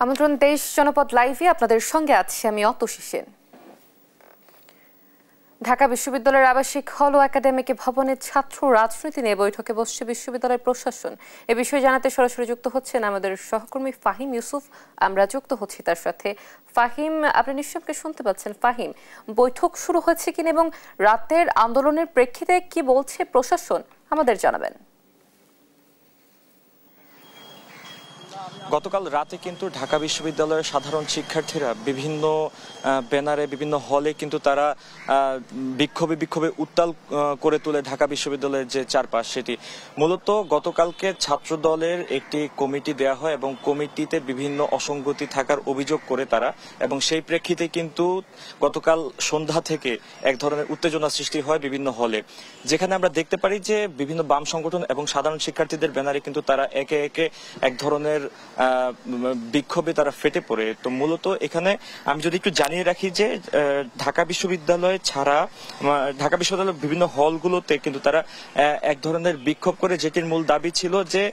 আমন্ত্রণ ২৩ জনপদ লাইভে আপনাদের সঙ্গে আছি আমি অতসী সেন। ঢাকা বিশ্ববিদ্যালয়ের আবাসিক হল ও একাডেমিক ভবনের ছাত্র রাজনীতি নিয়ে বৈঠকে বসছে বিশ্ববিদ্যালয়ের প্রশাসন। এ বিষয়ে জানাতে সরাসরি যুক্ত হচ্ছেন আমাদের সহকর্মী ফাহিম ইউসুফ। আমরা যুক্ত হচ্ছি তার সাথে। ফাহিম, আপনি নিশ্চয়ই শুনতে পাচ্ছেন। ফাহিম, বৈঠক শুরু হয়েছে কিনা এবং রাতের আন্দোলনের প্রেক্ষিতে কি বলছে প্রশাসন আমাদের জানাবেন। গতকাল রাতে কিন্তু ঢাকা বিশ্ববিদ্যালয়ের সাধারণ শিক্ষার্থীরা বিভিন্ন ব্যানারে বিভিন্ন হলে কিন্তু তারা বিক্ষোভে উত্তাল করে তোলে ঢাকা বিশ্ববিদ্যালয়ের যে চারপাশ সেটি। মূলত গতকালকে ছাত্র দলের একটি কমিটি দেয়া হয় এবং কমিটিতে বিভিন্ন অসঙ্গতি থাকার অভিযোগ করে তারা, এবং সেই প্রেক্ষিতে কিন্তু গতকাল সন্ধ্যা থেকে এক ধরনের উত্তেজনা সৃষ্টি হয় বিভিন্ন হলে, যেখানে আমরা দেখতে পারি যে বিভিন্ন বাম সংগঠন এবং সাধারণ শিক্ষার্থীদের ব্যানারে কিন্তু তারা একে একে এক ধরনের বিক্ষোভে তারা ফেটে পড়ে। তো মূলত এখানে আমি যদি একটু জানিয়ে রাখি যে ঢাকা বিশ্ববিদ্যালয় ছাড়া ঢাকা বিশ্ববিদ্যালয়ের বিভিন্ন হলগুলোতে কিন্তু তারা এক ধরনের বিক্ষোভ করে, যেটির মূল দাবি ছিল যে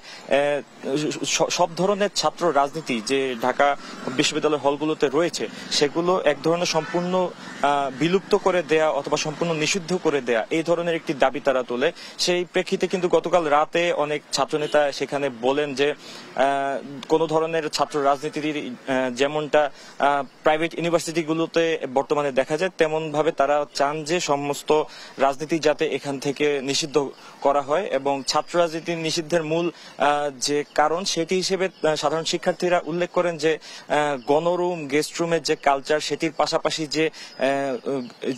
সব ধরনের ছাত্র রাজনীতি যে ঢাকা বিশ্ববিদ্যালয়ের হলগুলোতে রয়েছে সেগুলো এক ধরনের সম্পূর্ণ বিলুপ্ত করে দেয়া অথবা সম্পূর্ণ নিষিদ্ধ করে দেয়া, এই ধরনের একটি দাবি তারা তোলে। সেই প্রেক্ষিতে কিন্তু গতকাল রাতে অনেক ছাত্রনেতা সেখানে বলেন যে কোন ধরনের ছাত্র রাজনীতির যেমনটা প্রাইভেট ইউনিভার্সিটিগুলোতে বর্তমানে দেখা যায় তেমন ভাবে তারা চান যে সমস্ত রাজনীতি যাতে এখান থেকে নিষিদ্ধ করা হয়, এবং ছাত্র রাজনীতি নিষিদ্ধের মূল যে কারণ সেটি হিসেবে সাধারণ শিক্ষার্থীরা উল্লেখ করেন যে গণরুম গেস্ট রুমের যে কালচার সেটির পাশাপাশি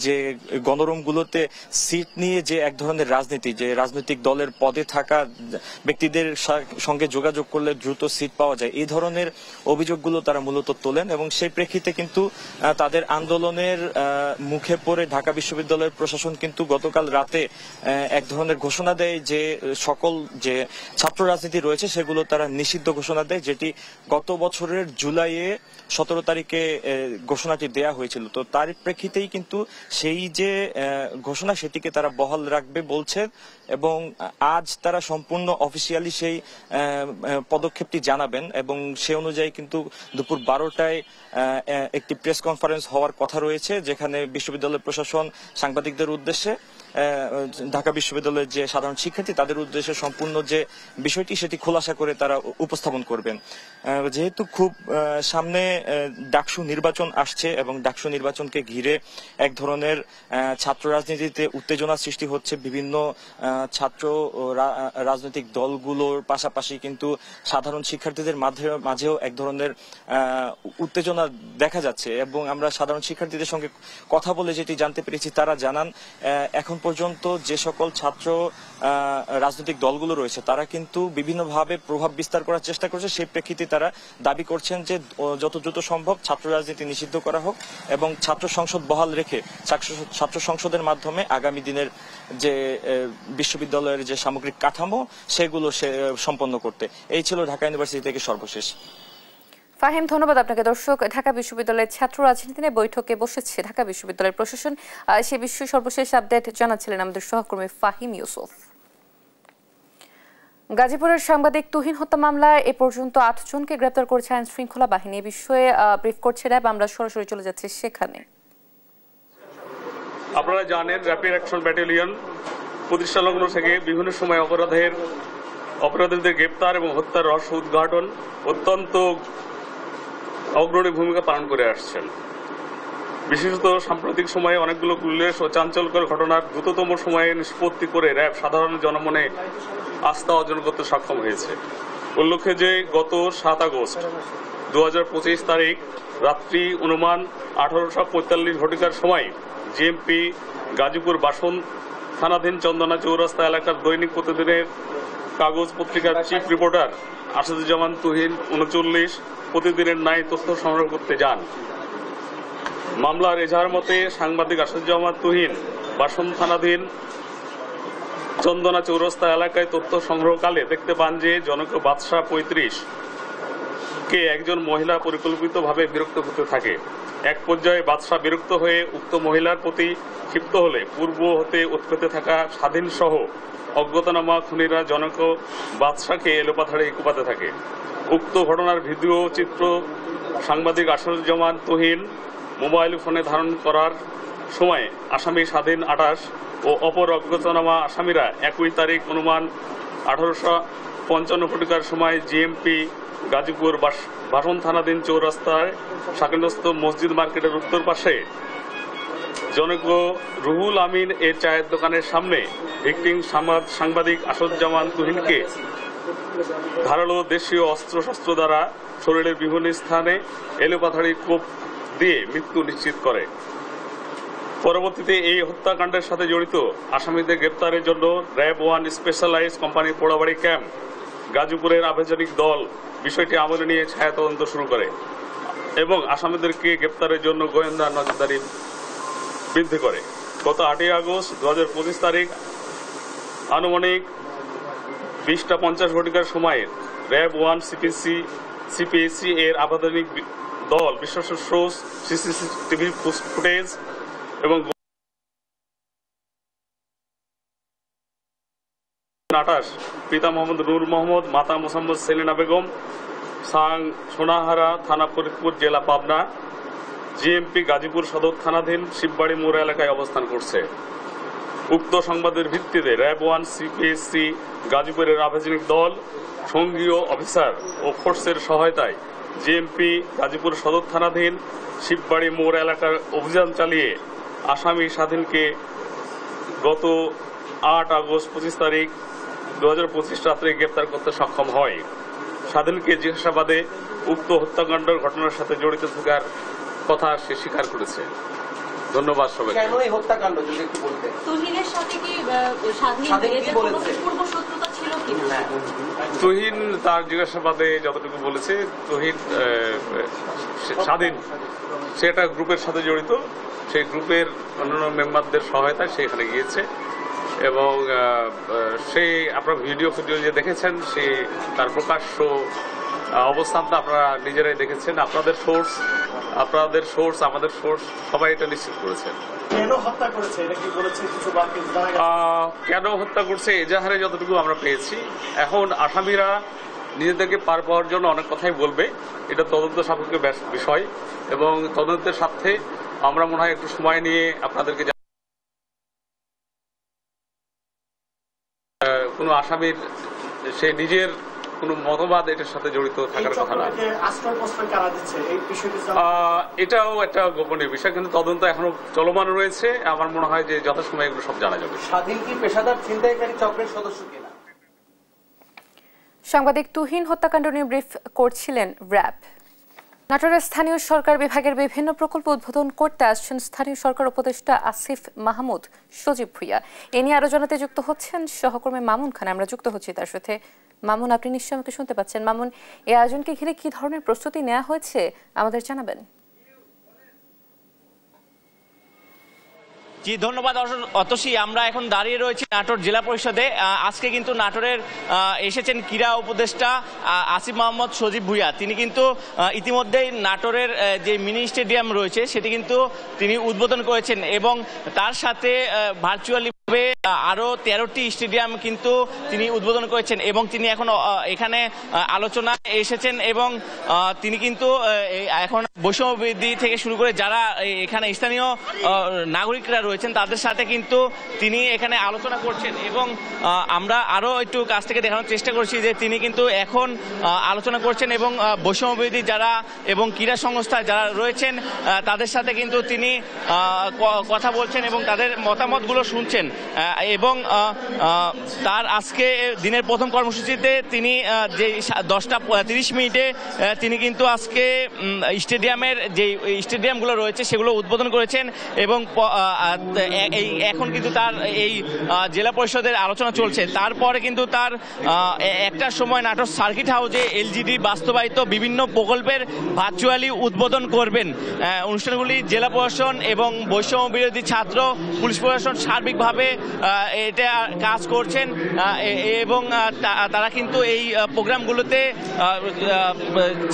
যে গণরুমগুলোতে সিট নিয়ে যে এক ধরনের রাজনীতি, যে রাজনৈতিক দলের পদে থাকা ব্যক্তিদের সঙ্গে যোগাযোগ করলে দ্রুত সিট পাওয়া যায়, এই ধরনের অভিযোগগুলো তারা মূলত তোলেন। এবং সেই প্রেক্ষিতে কিন্তু তাদের আন্দোলনের মুখে পড়ে ঢাকা বিশ্ববিদ্যালয়ের প্রশাসন কিন্তু গতকাল রাতে এক ধরনের ঘোষণা দেয় যে সকল যে ছাত্র রাজনীতি রয়েছে সেগুলো তারা নিষিদ্ধ ঘোষণা দেয়, যেটি গত বছরের জুলাইয়ে 17 তারিখে ঘোষণাটি দেয়া হয়েছিল। তো তার প্রেক্ষিতেই কিন্তু সেই যে ঘোষণা সেটিকে তারা বহাল রাখবে বলছে, এবং আজ তারা সম্পূর্ণ অফিসিয়ালি সেই পদক্ষেপটি জানাবেন, এবং সে অনুযায়ী কিন্তু দুপুর 12টায় একটি প্রেস কনফারেন্স হওয়ার কথা রয়েছে, যেখানে বিশ্ববিদ্যালয় প্রশাসন সাংবাদিকদের উদ্দেশ্যে ঢাকা বিশ্ববিদ্যালয়ের যে সাধারণ শিক্ষার্থী তাদের উদ্দেশ্যে সম্পূর্ণ যে বিষয়টি সেটি খোলাসা করে তারা উপস্থাপন করবেন। যেহেতু খুব সামনে ডাকসু নির্বাচন আসছে এবং ডাকসু নির্বাচনকে ঘিরে এক ধরনের ছাত্র রাজনীতিতে উত্তেজনা সৃষ্টি হচ্ছে, বিভিন্ন ছাত্র রাজনৈতিক দলগুলোর পাশাপাশি কিন্তু সাধারণ শিক্ষার্থীদের মাঝেও এক ধরনের উত্তেজনা দেখা যাচ্ছে। এবং আমরা সাধারণ শিক্ষার্থীদের সঙ্গে কথা বলে যেটি জানতে পেরেছি, তারা জানান এখন পর্যন্ত যে সকল ছাত্র রাজনৈতিক দলগুলো রয়েছে তারা কিন্তু বিভিন্নভাবে প্রভাব বিস্তার করার চেষ্টা করছে। সেই প্রেক্ষিতে তারা দাবি করছেন যে যত দ্রুত সম্ভব ছাত্র রাজনীতি নিষিদ্ধ করা হোক এবং ছাত্র সংসদ বহাল রেখে ছাত্র সংসদের মাধ্যমে আগামী দিনের যে বিশ্ববিদ্যালয়ের যে সামগ্রিক কাঠামো সেগুলো সম্পন্ন করতে। এই ছিল ঢাকা ইউনিভার্সিটি থেকে সর্বশেষ। ফাহিম, ধন্যবাদ আপনাকে। দর্শক, ঢাকা বিশ্ববিদ্যালয়ের ছাত্র রাজনীতি নিয়ে বৈঠকে বসেছে ঢাকা বিশ্ববিদ্যালয়ের প্রশাসন। সে বিষয়ে সর্বশেষ আপডেট জানাচ্ছিলেন আমাদের সহকর্মী ফাহিম ইউসুফ। গাজীপুরের সাংবাদিক তুহিন হত্যা মামলায় এ পর্যন্ত 8 জনকে গ্রেপ্তার করেছে আইন শৃঙ্খলা বাহিনী। এ বিষয়ে ব্রিফ করছে র্যাব। আমরা সরাসরি চলে যাচ্ছি সেখানে। আপনারা জানেন র্যাপিড অ্যাকশন ব্যাটালিয়ন প্রতিষ্ঠা লগ্ন থেকে বিভিন্ন সময় অপরাধীদের গ্রেপ্তার এবং হত্যার রহস্য উদ্ঘাটন অত্যন্ত অগ্রণী ভূমিকা পালন করে আসছেন। বিশেষত সাম্প্রতিক সময়ে অনেকগুলো উল্লেখ ও চাঞ্চল্যকর ঘটনার দ্রুততম সময়ে নিষ্পত্তি করে র্যাব সাধারণ জনমনে আস্থা অর্জন করতে সক্ষম হয়েছে। উল্লেখ্য যে গত 7 আগস্ট 2025 তারিখ রাত্রি অনুমান 18:45 ঘটিকার সময় জিএমপি গাজীপুর বাসন থানাধীন চন্দনা চৌরাস্তা এলাকার দৈনিক প্রতিদিনের কাগজ পত্রিকার চিফ রিপোর্টার আসাদুজ্জামান তুহিন 39 প্রতিদিনের ন্যায় তথ্য সংগ্রহ করতে যান। মামলার এজাহার মতে সাংবাদিক আসাদুজ্জামান তুহিন বাসন থানাধীন চন্দনা চৌরাস্তা এলাকায় তথ্য সংগ্রহকালে দেখতে পান যে জনক বাদশাহ 35 কে একজন মহিলা পরিকল্পিতভাবে বিরক্ত করতে থাকে। এক পর্যায়ে বাদশাহ বিরক্ত হয়ে উক্ত মহিলার প্রতি ক্ষিপ্ত হলে পূর্ব হতে উৎপেতে থাকা স্বাধীন সহ অজ্ঞাতনামা খুনিরা জনক বাদশাহকে এলোপাথাড়ি কুপাতে থাকে। উক্ত ঘটনার ভিডিও চিত্র সাংবাদিক আসাদুজ্জামান তুহিন মোবাইল ফোনে ধারণ করার সময় আসামি স্বাধীন 28 ও অপর অজ্ঞাতনামা আসামিরা একই তারিখ অনুমান 1855 ঘটিকার সময় জিএমপি গাজীপুর ভাষণ থানাধীন চৌরাস্তায় শাকিনস্থ মসজিদ মার্কেটের উত্তর পাশে জনৈক রুহুল আমিন এর চায়ের দোকানের সামনে ভিকটিম সাংবাদিক আসাদুজ্জামান তুহিনকে ধারালো দেশীয় অস্ত্রশস্ত্র দ্বারা শরীরের বিভিন্ন স্থানে এলোপাথাড়ি কোপ দিয়ে মৃত্যু নিশ্চিত করে। পরবর্তীতে এই হত্যাকাণ্ডের সাথে জড়িত আসামিদের গ্রেপ্তারের জন্য RAB 1 specialise company Porabari camp গাজীপুরের আভিযানিক দল বিষয়টি আমলে নিয়ে ছায়া তদন্ত শুরু করে এবং আসামিদেরকে গ্রেপ্তারের জন্য গোয়েন্দা নজরদারি বৃদ্ধি করে। গত 8 আগস্ট 2025 তারিখ আনুমানিক 20:50 ঘটিকার সময় র্যাব 1 সিপিএসি এর আভিযানিক দল বিশ্বস্ত সোর্স সিসিটিভি ফুটেজ এবং 28 পিতা মোহাম্মদ নূর মোহাম্মদ, মাতা মোহাম্মদ সেলিনা বেগম, সোনাহারা থানা, ফরিদপুর জেলা, পাবনা, জিএমপি গাজীপুর সদর থানাধীন শিববাড়ি মোড় এলাকায় অবস্থান করছে। উক্ত সংবাদের ভিত্তিতে র্যাব 1 সিপিএসসি গাজীপুরের আভিযানিক দল সঙ্গীয় অফিসার ও ফোর্সের সহায়তায় জিএমপি গাজীপুর সদর থানাধীন শিববাড়ি মোড় এলাকার অভিযান চালিয়ে আসামি স্বাধীনকে গত 8 আগস্ট 25 তারিখ 2025 রাত্রে গ্রেপ্তার করতে সক্ষম হয়। স্বাধীনকে জিজ্ঞাসাবাদে উক্ত হত্যাকাণ্ডের ঘটনার সাথে জড়িত থাকার কথা সে স্বীকার করেছে। ধন্যবাদ সবাইকে। কেন এই হত্যাকাণ্ড যদি একটু বলতেন? তুহিনের সাথে কি স্বাধীন কোনো পূর্ব শত্রুতা ছিল কিনা? তুহিন তার জিজ্ঞাসাবাদে যতটুকু বলেছে, তুহিন স্বাধীন সেটা গ্রুপের সাথে জড়িত, সেই গ্রুপের অন্যান্য মেম্বারদের সহায়তায় সে এখানে গিয়েছে এবং সেই আপনারা ভিডিও যে দেখেছেন সে তার প্রকাশ্য অবস্থানটা আপনারা নিজেরাই দেখেছেন। আপনাদের সোর্স, আমাদের সোর্স সবাই এটা নিশ্চিত করেছেন। কেন হত্যা করেছে এটা কি বলেছে কিছু বাকি? কেন হত্যা করছে এজাহারে যতটুকু আমরা পেয়েছি, এখন আসামিরা নিজেদেরকে পার পাওয়ার জন্য অনেক কথাই বলবে, এটা তদন্ত সাপেক্ষ বিষয় এবং তদন্তের সাথে আমরা মনে হয় একটু সময় নিয়ে আপনাদেরকে কোনো আসামির সে নিজের কোনো মতবাদ এটার সাথে জড়িত থাকার কথা না। এটাও একটা গোপনীয় বিষয়, কিন্তু তদন্ত এখনো চলমান রয়েছে। আমার মনে হয় যে যথাসময়ে এগুলো সব জানা যাবে। স্বাধীন কি পেশাদার ছিনতাইকারী চক্রের সদস্য কিনা? সাংবাদিক তুহিন হত্যাকাণ্ড নিয়ে ব্রিফ করছিলেন র্যাব। নাটোরের স্থানীয় সরকার বিভাগের বিভিন্ন প্রকল্প উদ্বোধন করতে আসছেন স্থানীয় সরকার উপদেষ্টা আসিফ মাহমুদ সজীব ভুঁইয়া। এ নিয়ে আরো জানাতে যুক্ত হচ্ছেন সহকর্মী মামুন খান। আমরা যুক্ত হচ্ছি তার সাথে। মামুন, আপনি নিশ্চয়ই আমাকে শুনতে পাচ্ছেন। মামুন, এই আয়োজনকে ঘিরে কি ধরনের প্রস্তুতি নেওয়া হয়েছে আমাদের জানাবেন। জি, ধন্যবাদ অতসী। আমরা এখন দাঁড়িয়ে রয়েছি নাটোর জেলা পরিষদে। আজকে কিন্তু নাটোরের এসেছেন ক্রীড়া উপদেষ্টা আসিফ মাহমুদ সজীব ভুঁইয়া। তিনি কিন্তু ইতিমধ্যেই নাটোরের যে মিনি স্টেডিয়াম রয়েছে সেটি কিন্তু তিনি উদ্বোধন করেছেন এবং তার সাথে ভার্চুয়ালি আরো 13টি স্টেডিয়াম কিন্তু তিনি উদ্বোধন করেছেন এবং তিনি এখন এখানে আলোচনায় এসেছেন এবং তিনি কিন্তু এখন বৈষম্য বৃদ্ধি থেকে শুরু করে যারা এখানে স্থানীয় নাগরিকরা রয়েছেন তাদের সাথে কিন্তু তিনি এখানে আলোচনা করছেন এবং আমরা আরো একটু কাছ থেকে দেখানোর চেষ্টা করছি যে তিনি কিন্তু এখন আলোচনা করছেন এবং বৈষম্য বৃদ্ধি যারা এবং ক্রীড়া সংস্থা যারা রয়েছেন তাদের সাথে কিন্তু তিনি কথা বলছেন এবং তাদের মতামতগুলো শুনছেন এবং তার আজকে দিনের প্রথম কর্মসূচিতে তিনি যে 10:30 তিনি কিন্তু আজকে স্টেডিয়ামের যে স্টেডিয়ামগুলো রয়েছে সেগুলো উদ্বোধন করেছেন এবং এখন কিন্তু তার এই জেলা পরিষদের আলোচনা চলছে। তারপরে কিন্তু তার একটার সময় নাটোর সার্কিট হাউসে এলজিডি বাস্তবায়িত বিভিন্ন প্রকল্পের ভার্চুয়ালি উদ্বোধন করবেন। অনুষ্ঠানগুলি জেলা প্রশাসন এবং বৈষম্য বিরোধী ছাত্র পুলিশ প্রশাসন সার্বিকভাবে এটা কাজ করছেন এবং তারা কিন্তু এই প্রোগ্রামগুলোতে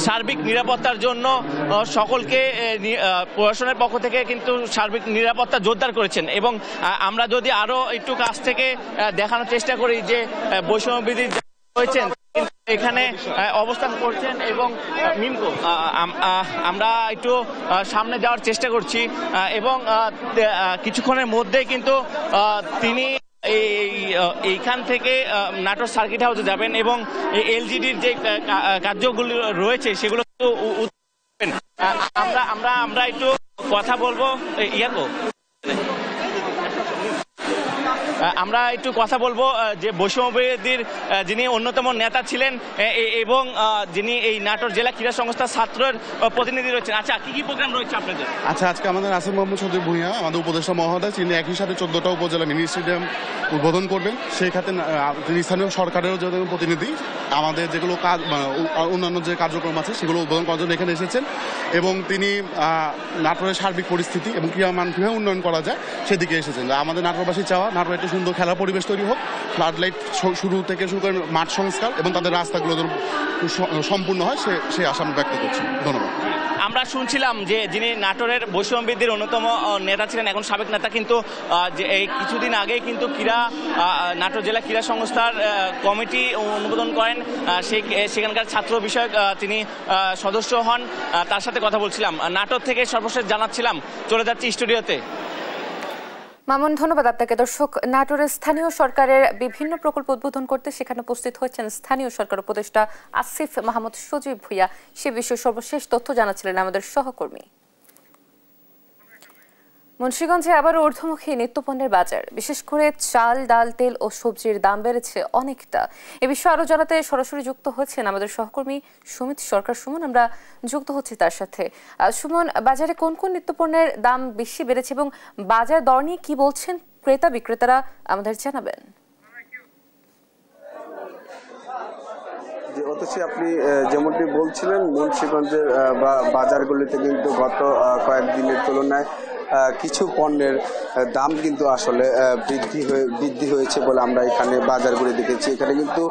সার্বিক নিরাপত্তার জন্য সকলকে প্রশাসনের পক্ষ থেকে কিন্তু সার্বিক নিরাপত্তা জোরদার করেছেন এবং আমরা যদি আরো একটু কাছ থেকে দেখানোর চেষ্টা করি যে বৈষম্য বিরোধী রয়েছেন এখানে অবস্থান করছেন এবং মিমকো আমরা একটু সামনে যাওয়ার চেষ্টা করছি এবং কিছুক্ষণের মধ্যেই কিন্তু তিনি এইখান থেকে নাটোর সার্কিট হাউসে যাবেন এবং এলজিডির যে কার্যগুলো রয়েছে সেগুলো আমরা একটু কথা বলবো আমরা একটু কথা বলবো যে বৈষম্যবিরোধীর যিনি অন্যতম নেতা ছিলেন এবং যিনি এই নাটোর জেলা ক্রীড়া সংস্থার ছাত্রের প্রতিনিধি রয়েছেন। আচ্ছা, কি কি প্রোগ্রাম রয়েছে আপনাদের? আচ্ছা, আজকে আমাদের আসিফ মাহমুদ সজীব ভুঁইয়া আমাদের উপদেষ্টা মহোদয়, তিনি একই সাথে 14টা উপজেলা মিনি স্টেডিয়াম উদ্বোধন করবেন। সেই খাতে স্থানীয় সরকারেরও যে প্রতিনিধি আমাদের যেগুলো কাজ অন্যান্য যে কার্যক্রম আছে সেগুলো উদ্বোধন করার জন্য এখানে এসেছেন এবং তিনি নাটোরের সার্বিক পরিস্থিতি এবং ক্রীড়া মান কীভাবে উন্নয়ন করা যায় সেদিকে এসেছেন। আমাদের নাটোরবাসী চাওয়া নাটোর একটা সুন্দর খেলার পরিবেশ তৈরি হোক, ফ্লাড লাইট শুরু থেকে শুরু করে মাঠ সংস্কার এবং তাদের রাস্তাগুলো যেন সম্পূর্ণ হয় সেই আশা আমি ব্যক্ত করছি। ধন্যবাদ। আমরা শুনছিলাম যে যিনি নাটোরের বৈষম্যবিরোধীর অন্যতম নেতা ছিলেন, এখন সাবেক নেতা, কিন্তু যে এই কিছুদিন আগেই কিন্তু নাটোর জেলা ক্রীড়া সংস্থার কমিটি অনুমোদন করেন, সেখানকার ছাত্র বিষয়ক তিনি সদস্য হন। তার সাথে কথা বলছিলাম। নাটোর থেকে সর্বশেষ জানাচ্ছিলাম, চলে যাচ্ছি স্টুডিওতে। মামুন, ধন্যবাদ আপনাকে। দর্শক, নাটোরের স্থানীয় সরকারের বিভিন্ন প্রকল্প উদ্বোধন করতে সেখানে উপস্থিত হয়েছেন স্থানীয় সরকার উপদেষ্টা আসিফ মাহমুদ সজীব ভুঁইয়া। সে বিষয়ে সর্বশেষ তথ্য জানাচ্ছিলেন আমাদের সহকর্মী। মুন্সিগঞ্জে আবারও ঊর্ধ্বমুখী নিত্যপণ্যের বাজার, বিশেষ করে চাল, ডাল, তেল ও সবজির দাম বেড়েছে অনেকটা। এ বিষয়ে আরো জানাতে সরাসরি যুক্ত হচ্ছেন আমাদের সহকর্মী সুমিত সরকার। সুমন, আমরা যুক্ত হচ্ছি তার সাথে। সুমন, বাজারে কোন কোন নিত্যপণ্যের দাম বেশি বেড়েছে এবং বাজার দর নিয়ে কি বলছেন ক্রেতা বিক্রেতারা, আমাদের জানাবেন। অথচ আপনি যেমনটি বলছিলেন, মুন্সিগঞ্জের বাজারগুলিতে কিন্তু গত কয়েকদিনের তুলনায় কিছু পণ্যের দাম কিন্তু আসলে বৃদ্ধি হয়েছে বলে আমরা এখানে বাজারগুলি দেখেছি। এখানে কিন্তু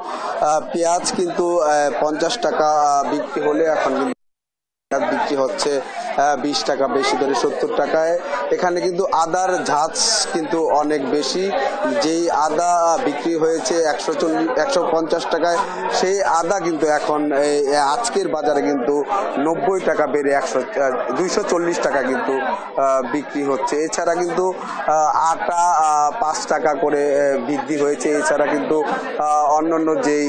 পেঁয়াজ কিন্তু 50 টাকা বিক্রি হলে এখন বিক্রি হচ্ছে 20 টাকা বেশি ধরে 70 টাকায়। এখানে কিন্তু আদার ঝাঁজ কিন্তু অনেক বেশি। যেই আদা বিক্রি হয়েছে 150 টাকায়, সেই আদা কিন্তু এখন আজকের বাজারে কিন্তু 90 টাকা বেড়ে 240 টাকা কিন্তু বিক্রি হচ্ছে। এছাড়া কিন্তু আটা 5 টাকা করে বৃদ্ধি হয়েছে। এছাড়া কিন্তু অন্যান্য যেই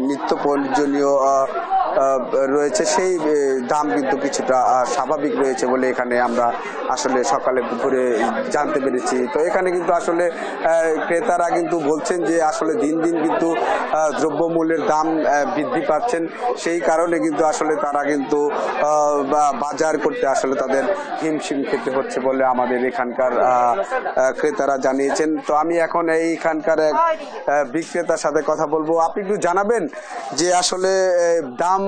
নিত্য প্রয়োজনীয় রয়েছে সেই দাম কিন্তু কিছুটা স্বাভাবিক রয়েছে বলে এখানে আমরা আসলে সকালে দুপুরে জানতে পেরেছি। তো এখানে কিন্তু আসলে ক্রেতারা কিন্তু বলছেন যে আসলে দিন দিন কিন্তু দ্রব্যমূল্যের দাম বৃদ্ধি পাচ্ছেন, সেই কারণে কিন্তু আসলে তারা কিন্তু বাজার করতে আসলে তাদের হিমশিম খেতে হচ্ছে বলে আমাদের এখানকার ক্রেতারা জানিয়েছেন। তো আমি এখন এইখানকার এক বিক্রেতার সাথে কথা বলবো। আপনি একটু জানাবেন যে আসলে দাম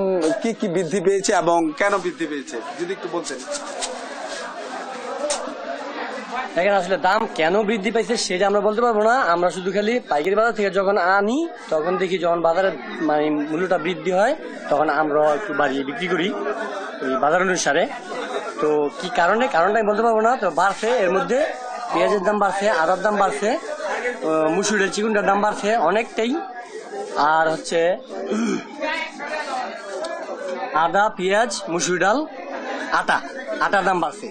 কি কি বৃদ্ধি পেয়েছে এবং কেন বৃদ্ধি পেয়েছে, যদি একটু বলতেন। এখানে আসলে দাম কেন বৃদ্ধি পাইছে সেটা আমরা বলতে পারবো না। আমরা শুধু খালি পাইকারি বাজার থেকে যখন আনি তখন দেখি যখন বাজারের মানে মূল্যটা বৃদ্ধি হয় তখন আমরা একটু বাড়িয়ে বিক্রি করি এই বাজার অনুসারে। তো কি কারণটা আমি বলতে পারবো না। তো বাড়ছে, এর মধ্যে পেঁয়াজের দাম বাড়ছে, আদার দাম বাড়ছে, মুসুর ডাল চিকুনটার দাম বাড়ছে অনেকটাই। আর হচ্ছে আদা, পেঁয়াজ, মুসুর ডাল, আটার দাম বাড়ছে।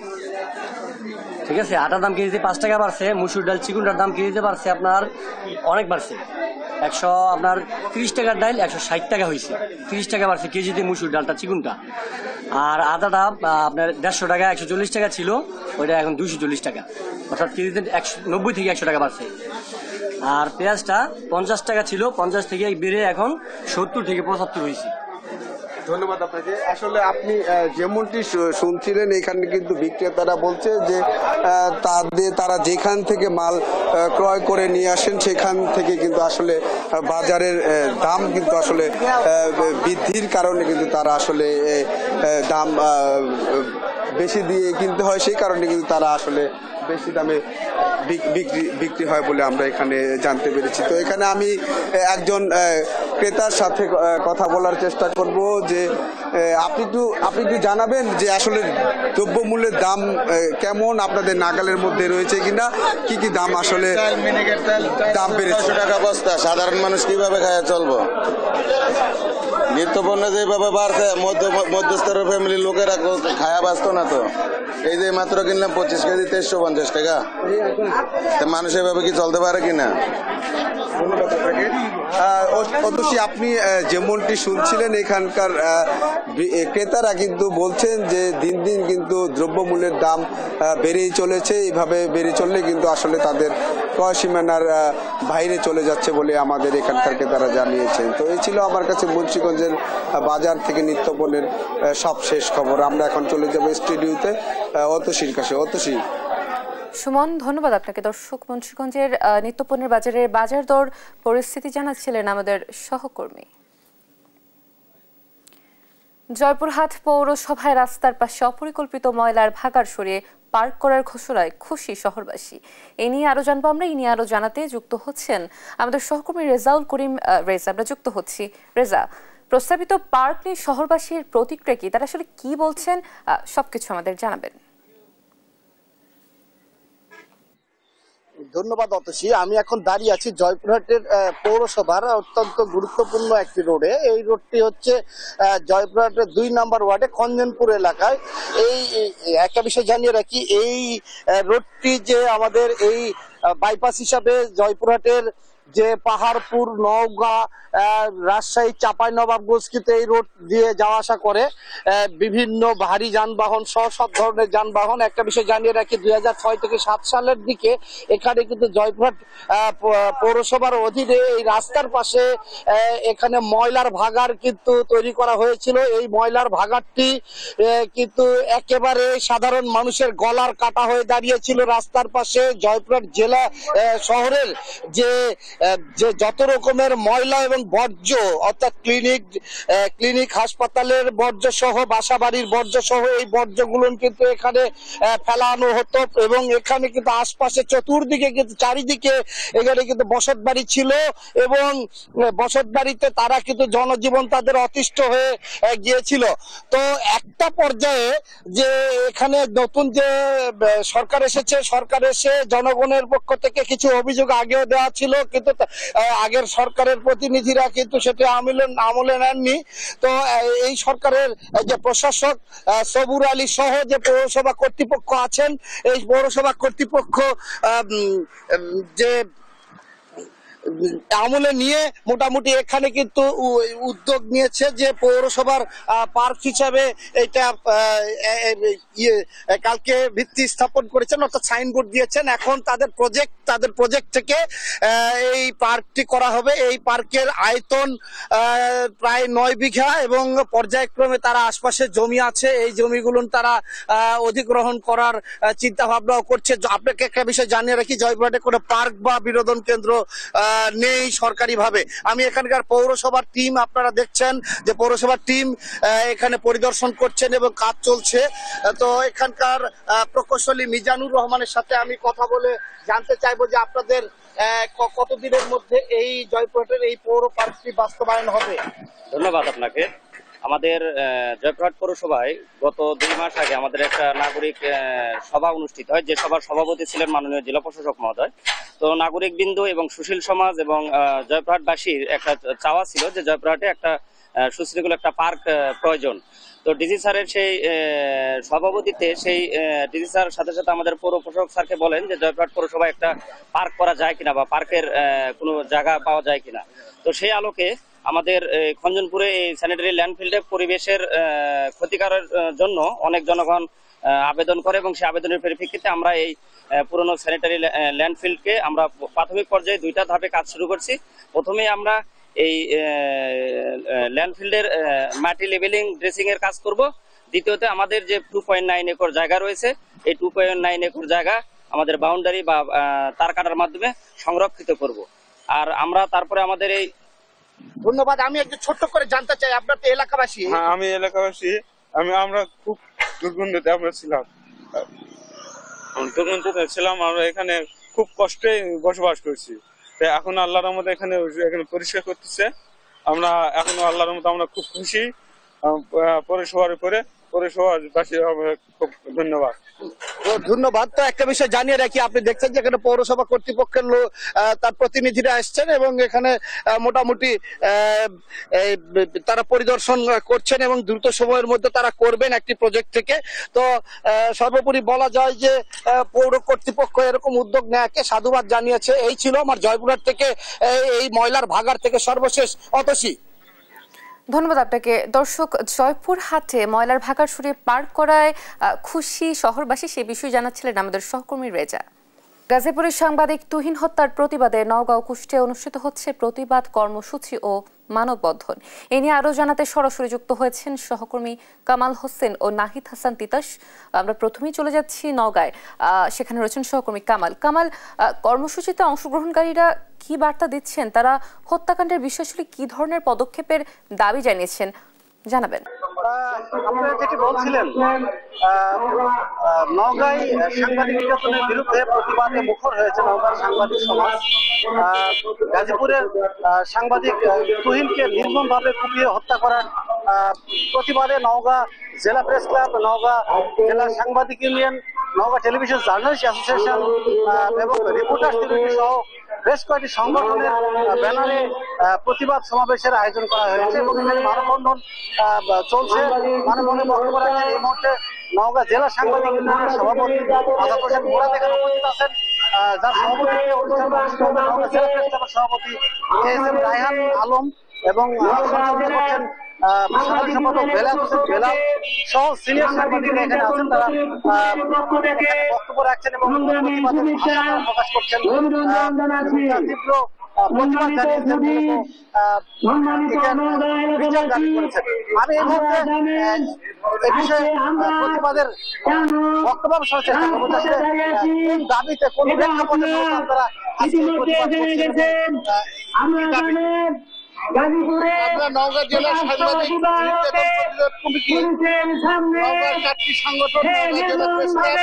ঠিক আছে, আটার দাম কেজিতে 5 টাকা বাড়ছে। মুসুর ডাল চিকুনটার দাম কেজিতে বাড়ছে আপনার অনেক বাড়ছে। 30 টাকার ডাল 160 টাকা হয়েছে, 30 টাকা বাড়ছে কেজিতে মুসুর ডালটা চিকুনটা। আর আদাটা আপনার 150 টাকা 140 টাকা ছিল, ওইটা এখন 240 টাকা, অর্থাৎ কেজিতে 90 থেকে 100 টাকা বাড়ছে। আর পেঁয়াজটা 50 টাকা ছিল, 50 থেকে বেড়ে এখন 70 থেকে 75 হয়েছে। ধন্যবাদ আপনাকে। আসলে আপনি যেমনটি শুনছিলেন, এখানে কিন্তু বিক্রেতারা বলছে যে তারা যেখান থেকে মাল ক্রয় করে নিয়ে আসেন সেখান থেকে কিন্তু আসলে বাজারের দাম কিন্তু আসলে বৃদ্ধির কারণে কিন্তু তারা আসলে দাম বেশি দিয়ে কিনতে হয়, সেই কারণে কিন্তু তারা আসলে বেশি দামে বিক্রি হয় বলে আমরা এখানে জানতে পেরেছি। তো এখানে আমি একজন ক্রেতার সাথে কথা বলার চেষ্টা করব যে আপনি একটু জানাবেন যে আসলে দ্রব্যমূল্যের দাম কেমন, আপনাদের নাগালের মধ্যে রয়েছে কিনা, কি কি দাম আসলে দাম বেড়েছে? 600 টাকা বস্তা, সাধারণ মানুষ কিভাবে খায় চলবো? নিত্যপণ্য যেভাবে বাড়ছে মধ্যস্তরের ফ্যামিলির লোকেরা খায়া বাঁচত না। তো এই যে মাত্র কিনলাম 25 কেজি 2350 টাকা, মানুষ এভাবে কি চলতে পারে কিনা? অতসী, আপনি যেমনটি শুনছিলেন এখানকার ক্রেতারা কিন্তু বলছেন যে দিন দিন কিন্তু দ্রব্যমূল্যের দাম বেড়েই চলেছে, এইভাবে বেড়ে চললে কিন্তু আসলে তাদের ক্রয় সীমানার বাইরে চলে যাচ্ছে বলে আমাদের এখানকার ক্রেতারা জানিয়েছেন। তো এই ছিল আমার কাছে মুন্সিগঞ্জের বাজার থেকে নিত্যপণ্যের সব শেষ খবর। আমরা এখন চলে যাবো স্টুডিওতে অতসীর কাছে। অতসী। সুমন, ধন্যবাদ আপনাকে। দর্শক, মুন্সিগঞ্জের নিত্যপণ্যের বাজারের বাজার দর পরিস্থিতি জানাচ্ছিলেন আমাদের সহকর্মী। জয়পুরহাট পৌরসভায় রাস্তার পাশে অপরিকল্পিত ময়লার ভাগাড় সরিয়ে পার্ক করার ঘোষণায় খুশি শহরবাসী। এই নিয়ে আরো জানবো আমরা। এই নিয়ে আরো জানাতে যুক্ত হচ্ছেন আমাদের সহকর্মী রেজাউল করিম রেজা। আমরা যুক্ত হচ্ছি। রেজা, প্রস্তাবিত পার্ক নিয়ে শহরবাসীর প্রতিক্রিয়া কি, তারা আসলে কি বলছেন, সবকিছু আমাদের জানাবেন। ধন্যবাদ অতসী। আমি এখন দাঁড়িয়ে আছি জয়পুরহাটের পৌরসভার অত্যন্ত গুরুত্বপূর্ণ একটি রোডে। এই রোডটি হচ্ছে জয়পুরহাটের 2 নম্বর ওয়ার্ডে খঞ্জনপুর এলাকায়। এই একটা বিষয় জানিয়ে রাখি, এই রোডটি যে আমাদের এই বাইপাস হিসাবে জয়পুরহাটের যে পাহাড়পুর, নওগাঁ, রাজশাহী, চাঁপাইনবাবগঞ্জকে এই রোড দিয়ে যাওয়া আসা করে বিভিন্ন ভারী যানবাহন সহ সব ধরনের যানবাহন। একটা বিষয় জানিয়ে রাখি, 2006 থেকে 7 সালের দিকে এখানে কিন্তু জয়পুরহাট পৌরসভার অধীনে এই রাস্তার পাশে এখানে ময়লার ভাগাড় কিন্তু তৈরি করা হয়েছিল। এই ময়লার ভাগাড়টি কিন্তু একেবারে সাধারণ মানুষের গলার কাটা হয়ে দাঁড়িয়েছিল রাস্তার পাশে। জয়পুরহাট জেলা শহরের যে যত রকমের ময়লা এবং বর্জ্য, অর্থাৎ ক্লিনিক হাসপাতালের বর্জ্য সহ, বাসাবাড়ির বর্জ্য সহ এই বর্জ্যগুলো কিন্তু এখানে ফেলানো হতো। এবং এখানে কিন্তু আশপাশে চতুর্দিকে কিন্তু চারিদিকে এখানে কিন্তু বসত বাড়ি ছিল এবং বসত বাড়িতে তারা কিন্তু জনজীবন তাদের অতিষ্ঠ হয়ে গিয়েছিল। তো একটা পর্যায়ে যে এখানে নতুন যে সরকার এসেছে, সরকার এসে জনগণের পক্ষ থেকে কিছু অভিযোগ আগেও দেওয়া ছিল, কিন্তু আগের সরকারের প্রতিনিধিরা কিন্তু সেটা আমলে নেননি। তো এই সরকারের যে প্রশাসক সবুর আলী সহ যে পৌরসভা কর্তৃপক্ষ আছেন, এই পৌরসভা কর্তৃপক্ষ যে আমলে নিয়ে মোটামুটি এখানে কিন্তু উদ্যোগ নিয়েছে যে পৌরসভার পার্ক হিসাবে এটা কালকে ভিত্তি স্থাপন করেছেন, অর্থাৎ সাইনবোর্ড দিয়েছেন। এখন তাদের প্রজেক্ট থেকে এই পার্কটি করা হবে। এই পার্কের আয়তন প্রায় 9 বিঘা এবং পর্যায়ক্রমে তারা আশপাশে জমি আছে, এই জমিগুলো তারা অধিগ্রহণ করার চিন্তা ভাবনাও করছে। আপনাকে একটা বিষয় জানিয়ে রাখি, জয়পুরহাটে কোনো পার্ক বা বিনোদন কেন্দ্র নেই সরকারি ভাবে। আমি এখানকার পৌরসভার টিম, আপনারা দেখছেন যে পৌরসভার টিম এখানে পরিদর্শন করছেন এবং কাজ চলছে। তো এখানকার প্রকৌশলী মিজানুর রহমানের সাথে আমি কথা বলে জানতে চাইবো যে আপনাদের কতদিনের মধ্যে এই জয়পুরহাটের এই পৌর পার্কটি বাস্তবায়ন হবে? ধন্যবাদ আপনাকে। আমাদের জয়পুরহাট পৌরসভায় গত 2 মাস আগে আমাদের একটা নাগরিক সভা অনুষ্ঠিত হয়, যে সভার সভাপতি ছিলেন মাননীয় জেলা প্রশাসক মহোদয়। তো নাগরিক বিন্দু এবং সুশীল সমাজ এবং জয়পুরহাটবাসীর একটা চাওয়া ছিল যে জয়পুরহাটে একটা সুশৃঙ্খল একটা পার্ক প্রয়োজন। তো ডিসি স্যারের সেই সভাপতিতে সেই ডিসি স্যার সাথে সাথে আমাদের পৌর প্রশাসক স্যারকে বলেন যে জয়পুরহাট পৌরসভায় একটা পার্ক করা যায় কিনা বা পার্কের কোনো জায়গা পাওয়া যায় কিনা। তো সেই আলোকে আমাদের খঞ্জনপুরে এই স্যানিটারি ল্যান্ডফিল্ডে পরিবেশের ক্ষতিকারের জন্য অনেক জনগণ আবেদন করে এবং সেই আবেদনের পরিপ্রেক্ষিতে আমরা এই পুরনো স্যানিটারি ল্যান্ডফিল্ডকে আমরা প্রাথমিক পর্যায়ে 2টা ধাপে কাজ শুরু করছি। প্রথমেই আমরা এই ল্যান্ডফিল্ডের মাটি লেভেলিং ড্রেসিং এর কাজ করব। দ্বিতীয়তে আমাদের যে 2.9 একর জায়গা রয়েছে, এই 2.9 একর জায়গা আমাদের বাউন্ডারি বা তার কাটার মাধ্যমে সংরক্ষিত করব। আর আমরা তারপরে আমাদের এই ধন্যবাদ। আমি একটু ছোট্ট করে জানতে চাই, আপনার তো এলাকাবাসী। হ্যাঁ, আমি এলাকাবাসী। আমরা খুব দুর্গন্ধতে আমরা ছিলাম, আমরা এখানে খুব কষ্টে বসবাস করছি। তাই এখন আল্লাহর রহমতে এখানে পরিষ্কার করতেছে। আমরা এখন আল্লাহর রহমতে আমরা খুব খুশি পৌরসভার উপরে পৌরসভাবাসী খুব ধন্যবাদ। ধন্যবাদ। তো একটা বিষয় জানিয়ে রাখি, আপনি দেখছেন যে এখানে পৌরসভা কর্তৃপক্ষের তার প্রতিনিধিরা আসছেন এবং এখানে মোটামুটি তারা পরিদর্শন করছেন এবং দ্রুত সময়ের মধ্যে তারা করবেন একটি প্রজেক্ট থেকে। তো সর্বোপরি বলা যায় যে পৌর কর্তৃপক্ষ এরকম উদ্যোগ নেওয়াকে সাধুবাদ জানিয়েছে। এই ছিল আমার জয়পুরহাট থেকে এই ময়লার ভাগাড় থেকে সর্বশেষ অতসী। ধন্যবাদ আপনাকে। দর্শক, জয়পুরহাটে ময়লার ভাগাড় সরিয়ে পার্ক করায় খুশি শহরবাসী, সে বিষয়ে জানাচ্ছিলেন আমাদের সহকর্মী রেজা। গাজীপুরের সাংবাদিক তুহিন হত্যার প্রতিবাদে নওগাঁ ও কুষ্টিয়ায় অনুষ্ঠিত হচ্ছে প্রতিবাদ কর্মসূচি ও মানববন্ধন। এ নিয়ে আরো জানাতে সরাসরি যুক্ত হয়েছেন সহকর্মী কামাল হোসেন ও নাহিদ হাসান তিতাস। আমরা প্রথমেই চলে যাচ্ছি নওগাঁয়, সেখানে রয়েছেন সহকর্মী কামাল। কামাল, কর্মসূচিতে অংশগ্রহণকারীরা কি বার্তা দিচ্ছেন, তারা হত্যাকাণ্ডের বিষয়ে আসলে কি ধরনের পদক্ষেপের দাবি জানিয়েছেন জানাবেন। আপনারা যেটি বলছিলেন, নওগাঁয় সাংবাদিক নির্যাতনের বিরুদ্ধে প্রতিবাদে মুখর হয়েছে নওগাঁর সাংবাদিক সমাজ। গাজীপুরের সাংবাদিক তুহিনকে নির্মমভাবে কুপিয়ে হত্যা করার প্রতিবাদে নওগাঁ জেলা প্রেস ক্লাব, নওগাঁ জেলা সাংবাদিক union, Naogaon television journalist association এবং রিপোর্টার্স ইউনিটি সহ বেশ কয়েকটি সংগঠনের ব্যানারে প্রতিবাদ সমাবেশের আয়োজন করা হয়েছে এবং এখানে মানববন্ধন চলছে। মানববন্ধনে বক্তব্য রাখছেন এই মুহূর্তে নওগাঁ জেলা সাংবাদিক ইউনিয়নের সভাপতি আজাদ হোসেন মুরাদ এখানে উপস্থিত আছেন, যার সভাপতিত্বে অনুষ্ঠান অনুষ্ঠিত হবে নওগাঁ জেলা প্রেস ক্লাবের সভাপতি এস.এম. রায়হান আলম এবং করছেন সাধারণ সম্পাদক বেলাল হোসেন বেলাল সহ সিনিয়র সাংবাদিকরা এখানে আছেন। তারা বক্তব্য রাখছেন এবং প্রতিবাদের ভাষা প্রকাশ করছেন, তীব্র প্রতিবাদ জানিয়েছেন, বিচার দাবি করেছেন। আমি এই মুহূর্তে এই বিষয়ে প্রতিবাদের বক্তব্য শোনার চেষ্টা করবো, কোন দাবিতে কোন প্রেক্ষাপটে আপনারা আজকে প্রতিবাদ করছেন। নওগাঁ জেলা সাংবাদিক কমিটি, নওগাঁ চারটি সংগঠন, নওগাঁ জেলা প্রেস ক্লাব,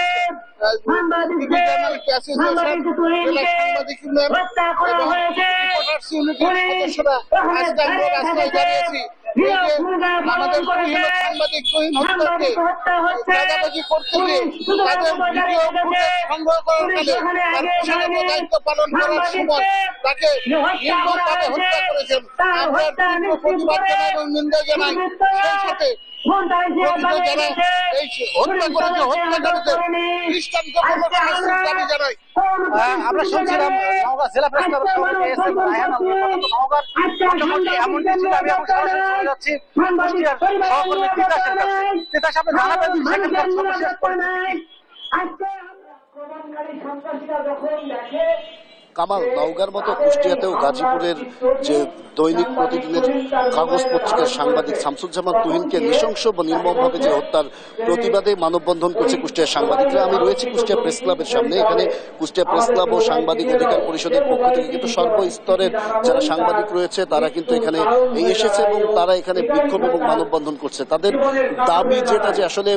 আমাদের সাংবাদিক তুহিন হত্যাকে চাঁদাবাজি করতে গিয়ে তাদের ভিডিও ফুটেজ সংগ্রহ করার ফলে তার দায়িত্ব পালন করার সময় তাকে নির্মমভাবে হত্যা করেছেন। আমরা তীব্র প্রতিবাদ জানাই এবং নিন্দা জানাই। সেই সাথে যারা এই হত্যা করেছে হত্যাকারীদের দৃষ্টান্তমূলক শাস্তির দাবি জানাই। আমরা শুনছিলাম নওগাঁ জেলা প্রেস ক্লাবের সভাপতি এস.এম. রায়হান আলম। নওগাঁর মোটামুটি এমন কিছু দাবি আমরা সরাসরি চলে যাচ্ছি কুষ্টিয়ার সহকর্মী তিতাসের কাছে। তিতাস, আপনি জানাবেন সেখানকার সর্বশেষ কামাল, নওগাঁর মতো কুষ্টিয়াতেও গাজীপুরের যে দৈনিক প্রতিদিনের কাগজ পত্রিকার সাংবাদিক শামসুজ্জামান তুহিনকে নৃশংস বা নির্মমভাবে যে হত্যার প্রতিবাদে মানববন্ধন করছে কুষ্টিয়ার সাংবাদিকরা। আমি রয়েছি কুষ্টিয়া প্রেস ক্লাবের সামনে। এখানে কুষ্টিয়া প্রেস ক্লাব ও সাংবাদিক অধিকার পরিষদের পক্ষ থেকে কিন্তু সর্বস্তরের যারা সাংবাদিক রয়েছে তারা কিন্তু এখানে এসেছে এবং তারা এখানে বিক্ষোভ এবং মানববন্ধন করছে। তাদের দাবি যেটা যে আসলে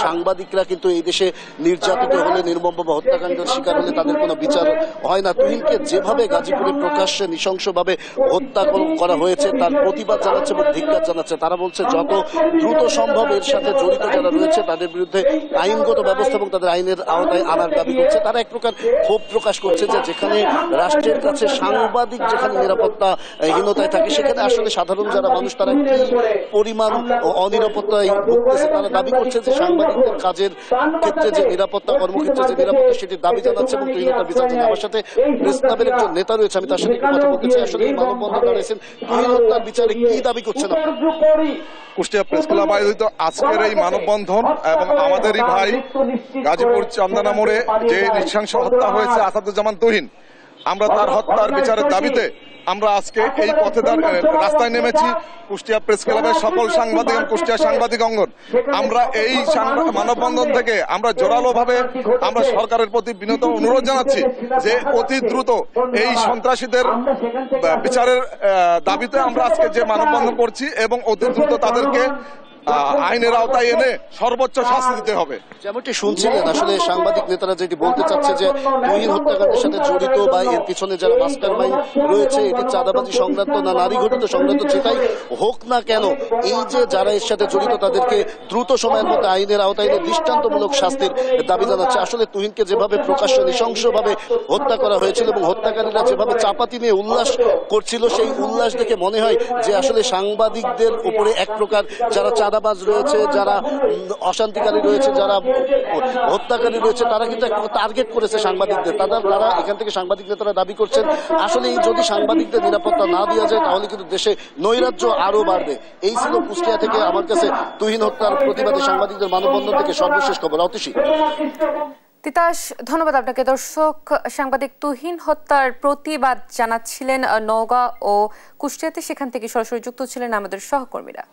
সাংবাদিকরা কিন্তু এই দেশে নির্যাতিত হলে, নির্মমভাবে হত্যাকাণ্ডের শিকার হলে তাদের কোনো বিচার হয় না। তুহিনকে যেভাবে গাজীপুরে প্রকাশ্যে নৃশংসভাবে হত্যা করা হয়েছে তার প্রতিবাদ জানাচ্ছে এবং ধিক্কার জানাচ্ছে। তারা বলছে যত দ্রুত সম্ভব এর সাথে জড়িত যারা রয়েছে তাদের বিরুদ্ধে আইনগত ব্যবস্থা এবং তাদের আইনের আওতায় আনার দাবি করছে। তারা এক প্রকার ক্ষোভ প্রকাশ করছে যে যেখানে রাষ্ট্রের কাছে সাংবাদিক যেখানে নিরাপত্তাহীনতায় থাকে সেখানে আসলে সাধারণ যারা মানুষ তারা কি পরিমাণ অনিরাপত্তায় ভুগতেছে। তারা দাবি করছে যে সাংবাদিকদের কাজের ক্ষেত্রে যে নিরাপত্তা, কর্মক্ষেত্রে যে নিরাপত্তা সেটির দাবি জানাচ্ছে এবং তুহিনতার বিচার জানাচ্ছে। আমার সাথে প্রেস ক্লাবের একজন নেতা রয়েছে, আমি তার সাথে একটু কথা বলতে চাই। আসলে এই মানববন্ধন দাঁড়িয়েছেন তুহিন হত্যার বিচারে কি দাবি করছেন? কুষ্টিয়া প্রেস ক্লাব আয়োজিত আজকের এই মানববন্ধন এবং আমাদেরই ভাই গাজীপুর চন্দনা মোড়ে যে নৃশংস হত্যা হয়েছে আসাদুজ্জামান তুহিন, আমরা তার হত্যার বিচারের দাবিতে আমরা আজকে এই পথে রাস্তায় নেমেছি। কুষ্টিয়া প্রেস ক্লাবের সকল সাংবাদিক, কুষ্টিয়া সাংবাদিক অঙ্গন, আমরা এই মানববন্ধন থেকে আমরা জোরালোভাবে আমরা সরকারের প্রতি বিনীত অনুরোধ জানাচ্ছি যে অতি দ্রুত এই সন্ত্রাসীদের বিচারের দাবিতে আমরা আজকে যে মানববন্ধন করছি এবং অতি দ্রুত তাদেরকে আইনের আওতায় এনে সর্বোচ্চ শাস্তি দিতে হবে। যেমনটি শুনছিলেন আসলে সাংবাদিক নেতারা যেটি বলতে চাচ্ছে যে তুহিন হত্যাকাণ্ডের সাথে জড়িত বা এর পিছনে যারা মাস্টার মাইন্ড রয়েছে, এটি চাঁদাবাজি সংক্রান্ত না নারী ঘটিত সংক্রান্ত যেটাই হোক না কেন, এই যে যারা এর সাথে জড়িত তাদেরকে দ্রুত সময়ের মধ্যে আইনের আওতায় এনে দৃষ্টান্তমূলক শাস্তির দাবি জানাচ্ছে। আসলে তুহিনকে যেভাবে প্রকাশ্য নৃশংসভাবে হত্যা করা হয়েছিল এবং হত্যাকারীরা যেভাবে চাপাতি নিয়ে উল্লাস করছিল, সেই উল্লাস দেখে মনে হয় যে আসলে সাংবাদিকদের উপরে এক প্রকার যারা চাঁদাবাজ রয়েছে, যারা অশান্তিকারী রয়েছে, যারা হত্যাকারী রয়েছে, তারা কিন্তু টার্গেট করেছে সাংবাদিকদের। তারা এখান থেকে সাংবাদিক নেতারা দাবি করছেন আসলে এই যদি সাংবাদিকদের নিরাপত্তা না দেওয়া যায় তাহলে কিন্তু দেশে নৈরাজ্য আরো বাড়বে। এই ছিল কুষ্টিয়া থেকে আমার কাছে তুহিন হত্যার প্রতিবাদে সাংবাদিকদের মানববন্ধন থেকে সর্বশেষ খবর। অতসী। তিতাস, ধন্যবাদ আপনাকে। দর্শক, সাংবাদিক তুহিন হত্যার প্রতিবাদ জানাচ্ছিলেন নওগাঁ ও কুষ্টিয়াতে, সেখান থেকে সরাসরি যুক্ত ছিলেন আমাদের সহকর্মীরা।